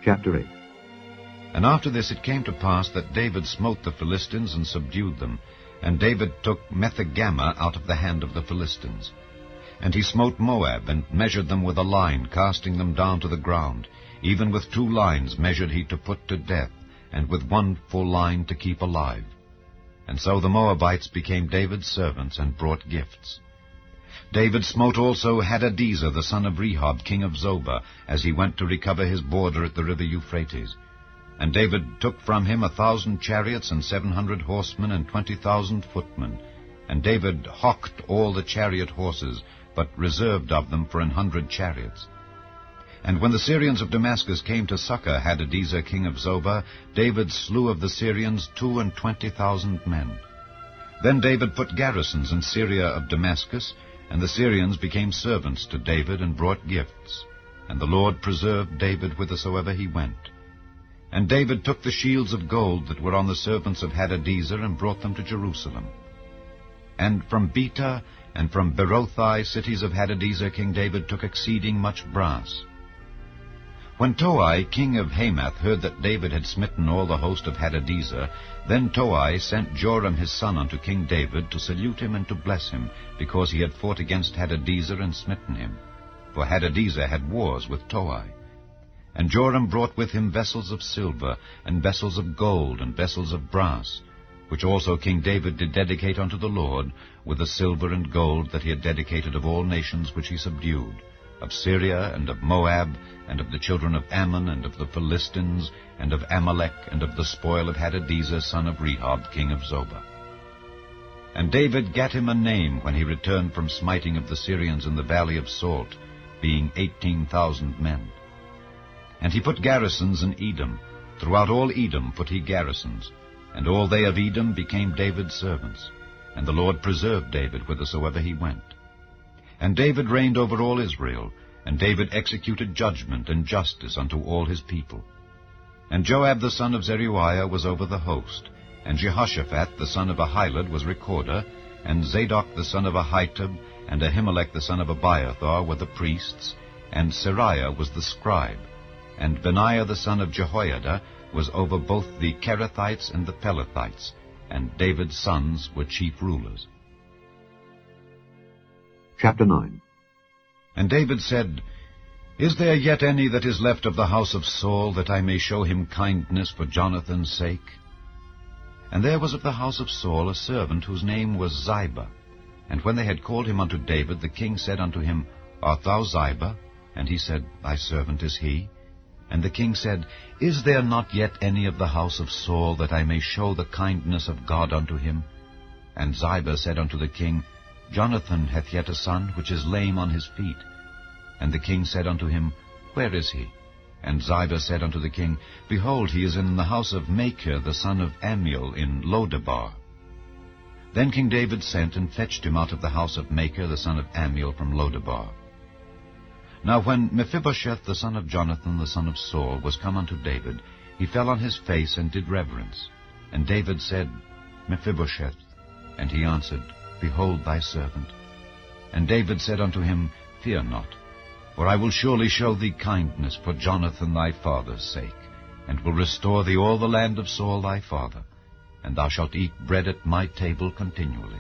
Chapter 8. And after this it came to pass that David smote the Philistines and subdued them, and David took Methegama out of the hand of the Philistines. And he smote Moab, and measured them with a line, casting them down to the ground. Even with 2 lines measured he to put to death, and with 1 full line to keep alive. And so the Moabites became David's servants, and brought gifts. David smote also Hadadezer the son of Rehob, king of Zobah, as he went to recover his border at the river Euphrates. And David took from him 1,000 chariots, and 700 horsemen, and 20,000 footmen. And David hawked all the chariot horses, but reserved of them for 100 chariots. And when the Syrians of Damascus came to succor Hadadezer king of Zobah, David slew of the Syrians 22,000 men. Then David put garrisons in Syria of Damascus, and the Syrians became servants to David, and brought gifts. And the Lord preserved David whithersoever he went. And David took the shields of gold that were on the servants of Hadadezer, and brought them to Jerusalem. And from Beta and from Berothai, cities of Hadadezer, King David took exceeding much brass. When Toi, king of Hamath, heard that David had smitten all the host of Hadadezer, then Toi sent Joram his son unto King David to salute him and to bless him, because he had fought against Hadadezer and smitten him. For Hadadezer had wars with Toi. And Joram brought with him vessels of silver, and vessels of gold, and vessels of brass, which also King David did dedicate unto the Lord, with the silver and gold that he had dedicated of all nations which he subdued, of Syria, and of Moab, and of the children of Ammon, and of the Philistines, and of Amalek, and of the spoil of Hadadezer son of Rehob, king of Zobah. And David gat him a name when he returned from smiting of the Syrians in the valley of Salt, being 18,000 men. And he put garrisons in Edom. Throughout all Edom put he garrisons. And all they of Edom became David's servants. And the Lord preserved David whithersoever he went. And David reigned over all Israel. And David executed judgment and justice unto all his people. And Joab the son of Zeruiah was over the host. And Jehoshaphat the son of Ahilud was recorder. And Zadok the son of Ahitub, and Ahimelech the son of Abiathar were the priests. And Seraiah was the scribe. And Benaiah the son of Jehoiada was over both the Kerethites and the Pelethites, and David's sons were chief rulers. Chapter 9. And David said, Is there yet any that is left of the house of Saul, that I may show him kindness for Jonathan's sake? And there was of the house of Saul a servant whose name was Ziba. And when they had called him unto David, the king said unto him, Art thou Ziba? And he said, Thy servant is he. And the king said, Is there not yet any of the house of Saul, that I may show the kindness of God unto him? And Ziba said unto the king, Jonathan hath yet a son, which is lame on his feet. And the king said unto him, Where is he? And Ziba said unto the king, Behold, he is in the house of Machir the son of Ammiel in Lodebar. Then King David sent and fetched him out of the house of Machir the son of Ammiel from Lodebar. Now when Mephibosheth the son of Jonathan the son of Saul was come unto David, he fell on his face and did reverence. And David said, Mephibosheth. And he answered, Behold thy servant. And David said unto him, Fear not, for I will surely show thee kindness for Jonathan thy father's sake, and will restore thee all the land of Saul thy father, and thou shalt eat bread at my table continually.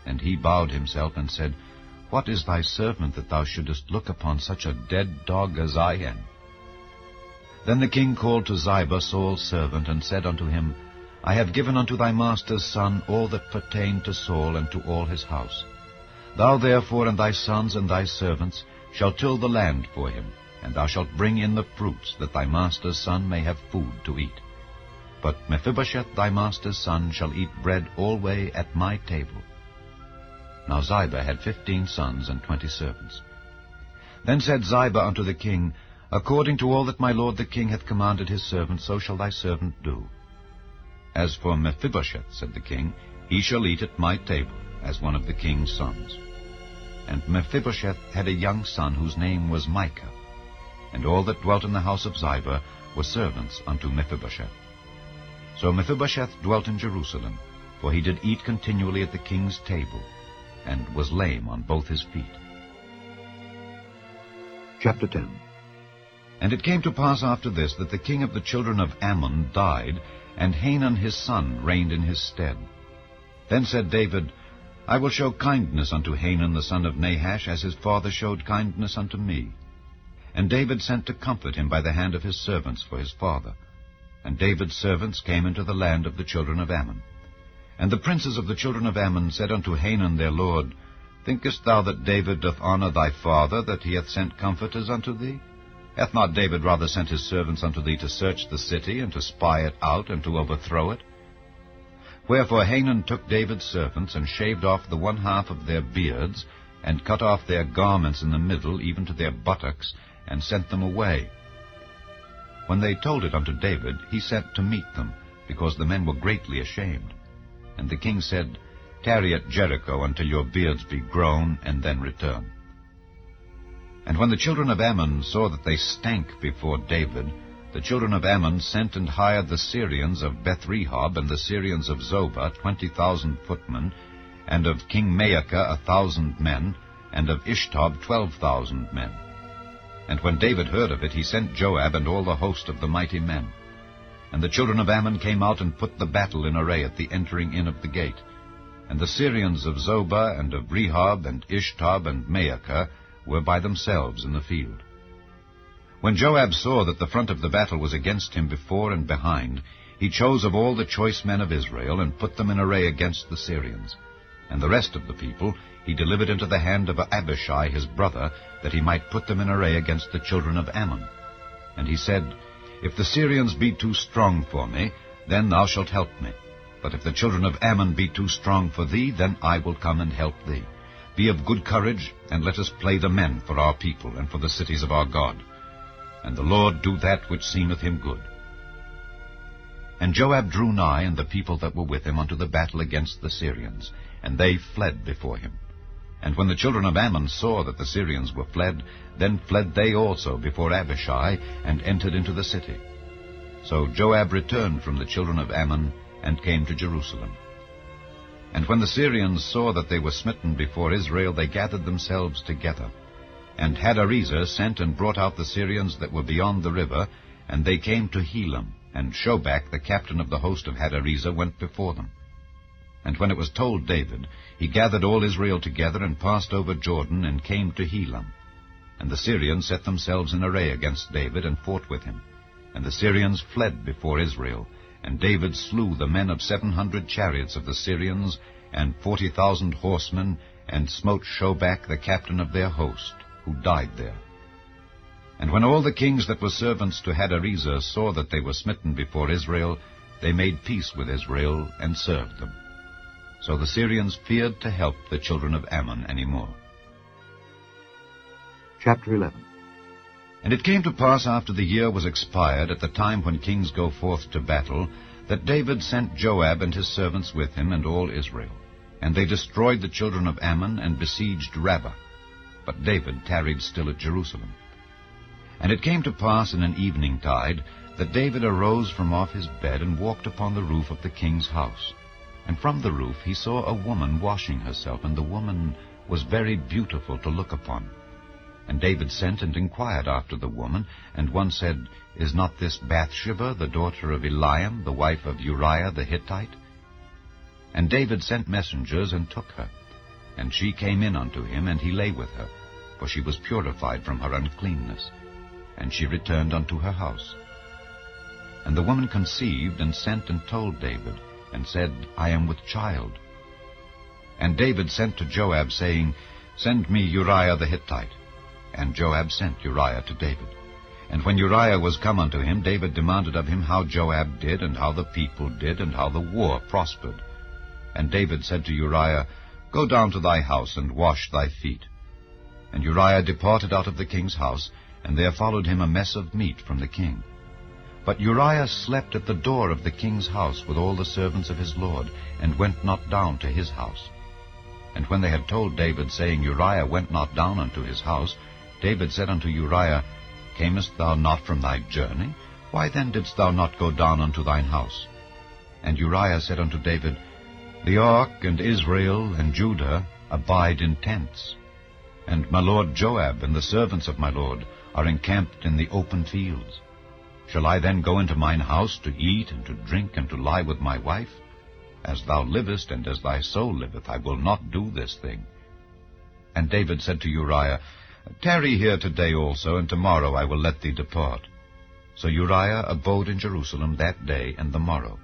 And he bowed himself and said, What is thy servant, that thou shouldest look upon such a dead dog as I am? Then the king called to Ziba, Saul's servant, and said unto him, I have given unto thy master's son all that pertained to Saul and to all his house. Thou therefore and thy sons and thy servants shall till the land for him, and thou shalt bring in the fruits, that thy master's son may have food to eat. But Mephibosheth thy master's son shall eat bread alway at my table. Now Ziba had 15 sons and 20 servants. Then said Ziba unto the king, According to all that my lord the king hath commanded his servant, so shall thy servant do. As for Mephibosheth, said the king, he shall eat at my table, as one of the king's sons. And Mephibosheth had a young son, whose name was Micah. And all that dwelt in the house of Ziba were servants unto Mephibosheth. So Mephibosheth dwelt in Jerusalem, for he did eat continually at the king's table, and was lame on both his feet. Chapter 10. And it came to pass after this that the king of the children of Ammon died, and Hanun his son reigned in his stead. Then said David, I will show kindness unto Hanun the son of Nahash, as his father showed kindness unto me. And David sent to comfort him by the hand of his servants for his father. And David's servants came into the land of the children of Ammon. And the princes of the children of Ammon said unto Hanun their lord, Thinkest thou that David doth honor thy father, that he hath sent comforters unto thee? Hath not David rather sent his servants unto thee to search the city, and to spy it out, and to overthrow it? Wherefore Hanun took David's servants, and shaved off the one half of their beards, and cut off their garments in the middle, even to their buttocks, and sent them away. When they told it unto David, he sent to meet them, because the men were greatly ashamed. And the king said, Tarry at Jericho until your beards be grown, and then return. And when the children of Ammon saw that they stank before David, the children of Ammon sent and hired the Syrians of Bethrehob and the Syrians of Zobah 20,000 footmen, and of King Maacah 1,000 men, and of Ishtob 12,000 men. And when David heard of it, he sent Joab and all the host of the mighty men. And the children of Ammon came out and put the battle in array at the entering in of the gate. And the Syrians of Zobah and of Rehob and Ishtob and Maacah were by themselves in the field. When Joab saw that the front of the battle was against him before and behind, he chose of all the choice men of Israel, and put them in array against the Syrians. And the rest of the people he delivered into the hand of Abishai his brother, that he might put them in array against the children of Ammon. And he said, If the Syrians be too strong for me, then thou shalt help me. But if the children of Ammon be too strong for thee, then I will come and help thee. Be of good courage, and let us play the men for our people, and for the cities of our God. And the Lord do that which seemeth him good. And Joab drew nigh, and the people that were with him, unto the battle against the Syrians, and they fled before him. And when the children of Ammon saw that the Syrians were fled, then fled they also before Abishai, and entered into the city. So Joab returned from the children of Ammon, and came to Jerusalem. And when the Syrians saw that they were smitten before Israel, they gathered themselves together. And Hadarezer sent and brought out the Syrians that were beyond the river, and they came to Helam, and Shobach, the captain of the host of Hadarezer, went before them. And when it was told David, he gathered all Israel together, and passed over Jordan, and came to Helam. And the Syrians set themselves in array against David, and fought with him. And the Syrians fled before Israel, and David slew the men of 700 chariots of the Syrians, and 40,000 horsemen, and smote Shobach the captain of their host, who died there. And when all the kings that were servants to Hadarezer saw that they were smitten before Israel, they made peace with Israel, and served them. So the Syrians feared to help the children of Ammon any more. Chapter 11. And it came to pass after the year was expired, at the time when kings go forth to battle, that David sent Joab and his servants with him, and all Israel. And they destroyed the children of Ammon, and besieged Rabbah. But David tarried still at Jerusalem. And it came to pass in an eventide, that David arose from off his bed, and walked upon the roof of the king's house. And from the roof he saw a woman washing herself, and the woman was very beautiful to look upon. And David sent and inquired after the woman, and one said, Is not this Bathsheba, the daughter of Eliam, the wife of Uriah the Hittite? And David sent messengers, and took her. And she came in unto him, and he lay with her, for she was purified from her uncleanness. And she returned unto her house. And the woman conceived, and sent and told David, and said, I am with child. And David sent to Joab, saying, Send me Uriah the Hittite. And Joab sent Uriah to David. And when Uriah was come unto him, David demanded of him how Joab did, and how the people did, and how the war prospered. And David said to Uriah, Go down to thy house, and wash thy feet. And Uriah departed out of the king's house, and there followed him a mess of meat from the king. But Uriah slept at the door of the king's house with all the servants of his lord, and went not down to his house. And when they had told David, saying, Uriah went not down unto his house, David said unto Uriah, Camest thou not from thy journey? Why then didst thou not go down unto thine house? And Uriah said unto David, The ark and Israel and Judah abide in tents. And my lord Joab and the servants of my lord are encamped in the open fields. Shall I then go into mine house to eat and to drink and to lie with my wife? As thou livest, and as thy soul liveth, I will not do this thing. And David said to Uriah, Tarry here today also, and tomorrow I will let thee depart. So Uriah abode in Jerusalem that day and the morrow.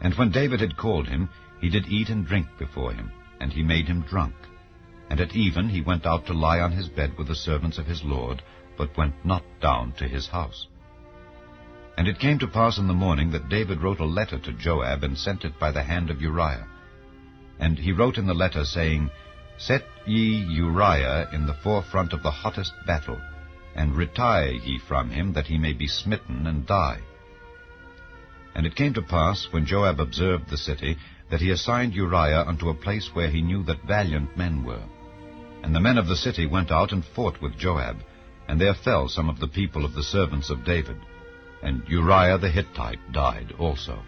And when David had called him, he did eat and drink before him, and he made him drunk. And at even he went out to lie on his bed with the servants of his lord, but went not down to his house. And it came to pass in the morning that David wrote a letter to Joab, and sent it by the hand of Uriah. And he wrote in the letter, saying, Set ye Uriah in the forefront of the hottest battle, and retire ye from him, that he may be smitten and die. And it came to pass, when Joab observed the city, that he assigned Uriah unto a place where he knew that valiant men were. And the men of the city went out and fought with Joab, and there fell some of the people of the servants of David. And Uriah the Hittite died also.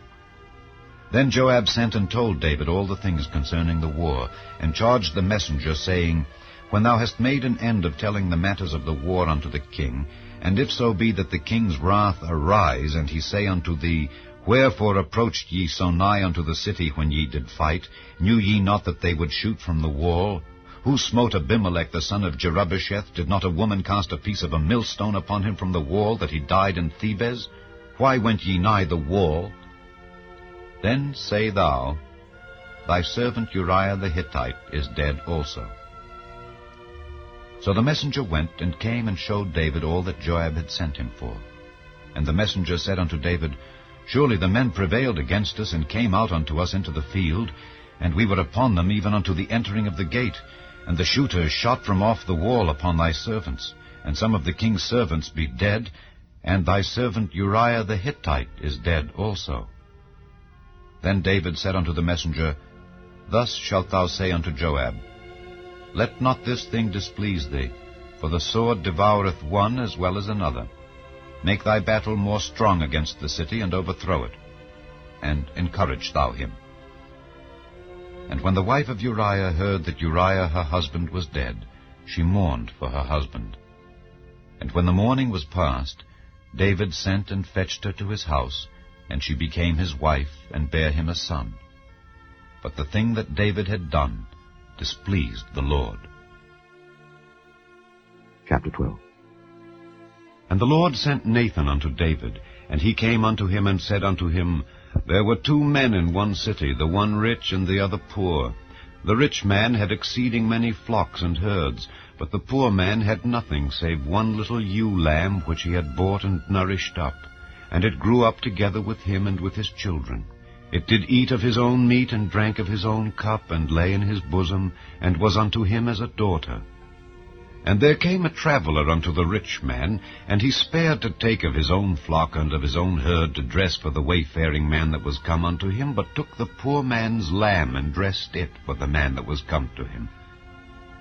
Then Joab sent and told David all the things concerning the war, and charged the messenger, saying, When thou hast made an end of telling the matters of the war unto the king, and if so be that the king's wrath arise, and he say unto thee, Wherefore approached ye so nigh unto the city when ye did fight? Knew ye not that they would shoot from the wall? Who smote Abimelech the son of Jerubbesheth? Did not a woman cast a piece of a millstone upon him from the wall, that he died in Thebez? Why went ye nigh the wall? Then say thou, Thy servant Uriah the Hittite is dead also. So the messenger went, and came and showed David all that Joab had sent him for. And the messenger said unto David, Surely the men prevailed against us, and came out unto us into the field, and we were upon them even unto the entering of the gate. And the shooters shot from off the wall upon thy servants, and some of the king's servants be dead, and thy servant Uriah the Hittite is dead also. Then David said unto the messenger, Thus shalt thou say unto Joab, Let not this thing displease thee, for the sword devoureth one as well as another. Make thy battle more strong against the city, and overthrow it, and encourage thou him. And when the wife of Uriah heard that Uriah her husband was dead, she mourned for her husband. And when the mourning was past, David sent and fetched her to his house, and she became his wife, and bare him a son. But the thing that David had done displeased the Lord. Chapter 12. And the Lord sent Nathan unto David, and he came unto him, and said unto him, There were 2 men in one city, the one rich and the other poor. The rich man had exceeding many flocks and herds, but the poor man had nothing save one little ewe lamb, which he had bought and nourished up. And it grew up together with him and with his children. It did eat of his own meat, and drank of his own cup, and lay in his bosom, and was unto him as a daughter. And there came a traveller unto the rich man, and he spared to take of his own flock and of his own herd to dress for the wayfaring man that was come unto him, but took the poor man's lamb, and dressed it for the man that was come to him.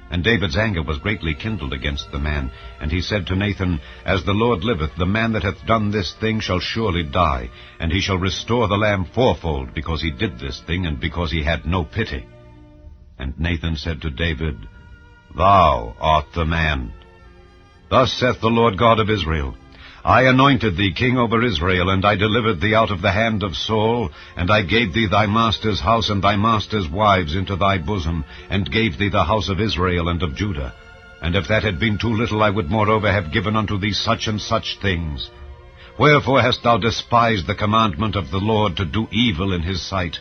And David's anger was greatly kindled against the man, and he said to Nathan, As the Lord liveth, the man that hath done this thing shall surely die, and he shall restore the lamb fourfold, because he did this thing, and because he had no pity. And Nathan said to David, Thou art the man. Thus saith the Lord God of Israel, I anointed thee king over Israel, and I delivered thee out of the hand of Saul, and I gave thee thy master's house and thy master's wives into thy bosom, and gave thee the house of Israel and of Judah. And if that had been too little, I would moreover have given unto thee such and such things. Wherefore hast thou despised the commandment of the Lord to do evil in his sight?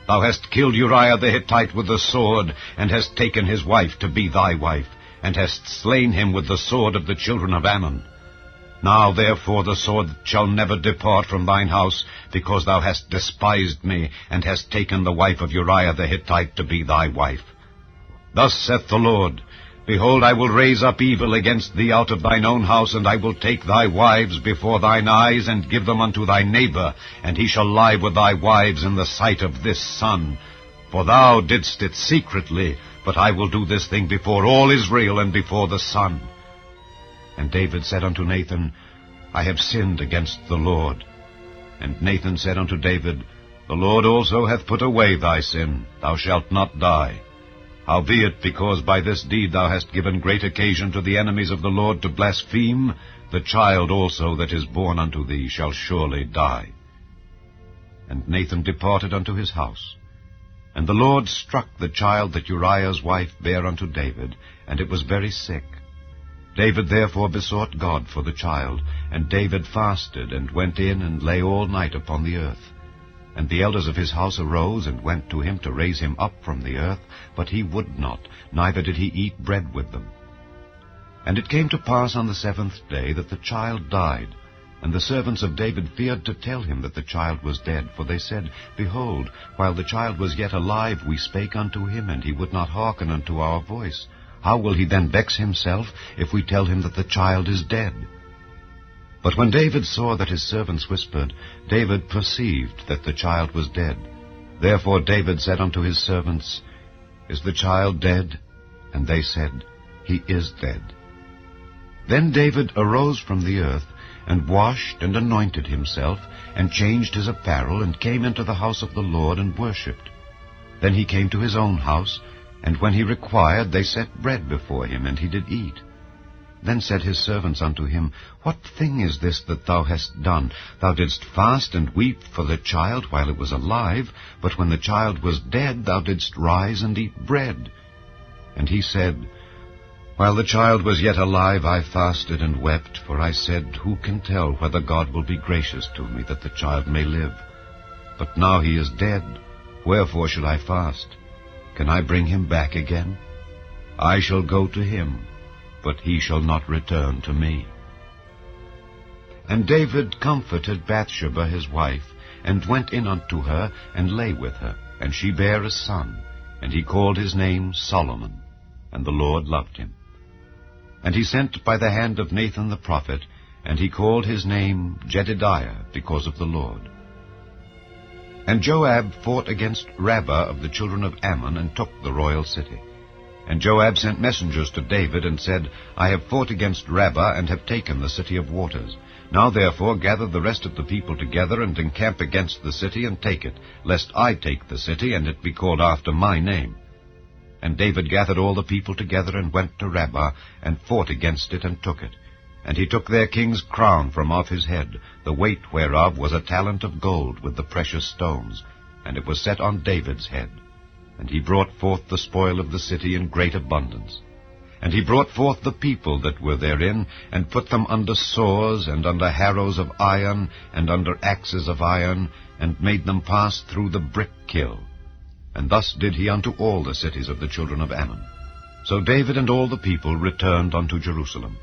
Thou hast killed Uriah the Hittite with the sword, and hast taken his wife to be thy wife, and hast slain him with the sword of the children of Ammon. Now therefore the sword shall never depart from thine house, because thou hast despised me, and hast taken the wife of Uriah the Hittite to be thy wife. Thus saith the Lord, Behold, I will raise up evil against thee out of thine own house, and I will take thy wives before thine eyes, and give them unto thy neighbor, and he shall lie with thy wives in the sight of this sun. For thou didst it secretly, but I will do this thing before all Israel and before the sun. And David said unto Nathan, I have sinned against the Lord. And Nathan said unto David, The Lord also hath put away thy sin, thou shalt not die. Howbeit, because by this deed thou hast given great occasion to the enemies of the Lord to blaspheme, the child also that is born unto thee shall surely die. And Nathan departed unto his house. And the Lord struck the child that Uriah's wife bare unto David, and it was very sick. David therefore besought God for the child, and David fasted, and went in and lay all night upon the earth. And the elders of his house arose, and went to him to raise him up from the earth, but he would not, neither did he eat bread with them. And it came to pass on the 7th day that the child died. And the servants of David feared to tell him that the child was dead, for they said, Behold, while the child was yet alive, we spake unto him, and he would not hearken unto our voice. How will he then vex himself, if we tell him that the child is dead? But when David saw that his servants whispered, David perceived that the child was dead. Therefore David said unto his servants, Is the child dead? And they said, He is dead. Then David arose from the earth, and washed and anointed himself, and changed his apparel, and came into the house of the Lord, and worshipped. Then he came to his own house, and when he required, they set bread before him, and he did eat. Then said his servants unto him, What thing is this that thou hast done? Thou didst fast and weep for the child while it was alive, but when the child was dead, thou didst rise and eat bread. And he said, While the child was yet alive, I fasted and wept, for I said, Who can tell whether God will be gracious to me, that the child may live? But now he is dead, wherefore should I fast? Can I bring him back again? I shall go to him, but he shall not return to me. And David comforted Bathsheba his wife, and went in unto her, and lay with her. And she bare a son, and he called his name Solomon, and the Lord loved him. And he sent by the hand of Nathan the prophet, and he called his name Jedidiah, because of the Lord. And Joab fought against Rabbah of the children of Ammon, and took the royal city. And Joab sent messengers to David, and said, I have fought against Rabbah, and have taken the city of waters. Now therefore gather the rest of the people together, and encamp against the city, and take it, lest I take the city, and it be called after my name. And David gathered all the people together, and went to Rabbah, and fought against it, and took it. And he took their king's crown from off his head, the weight whereof was a talent of gold with the precious stones, and it was set on David's head. And he brought forth the spoil of the city in great abundance. And he brought forth the people that were therein, and put them under saws, and under harrows of iron, and under axes of iron, and made them pass through the brick kiln. And thus did he unto all the cities of the children of Ammon. So David and all the people returned unto Jerusalem.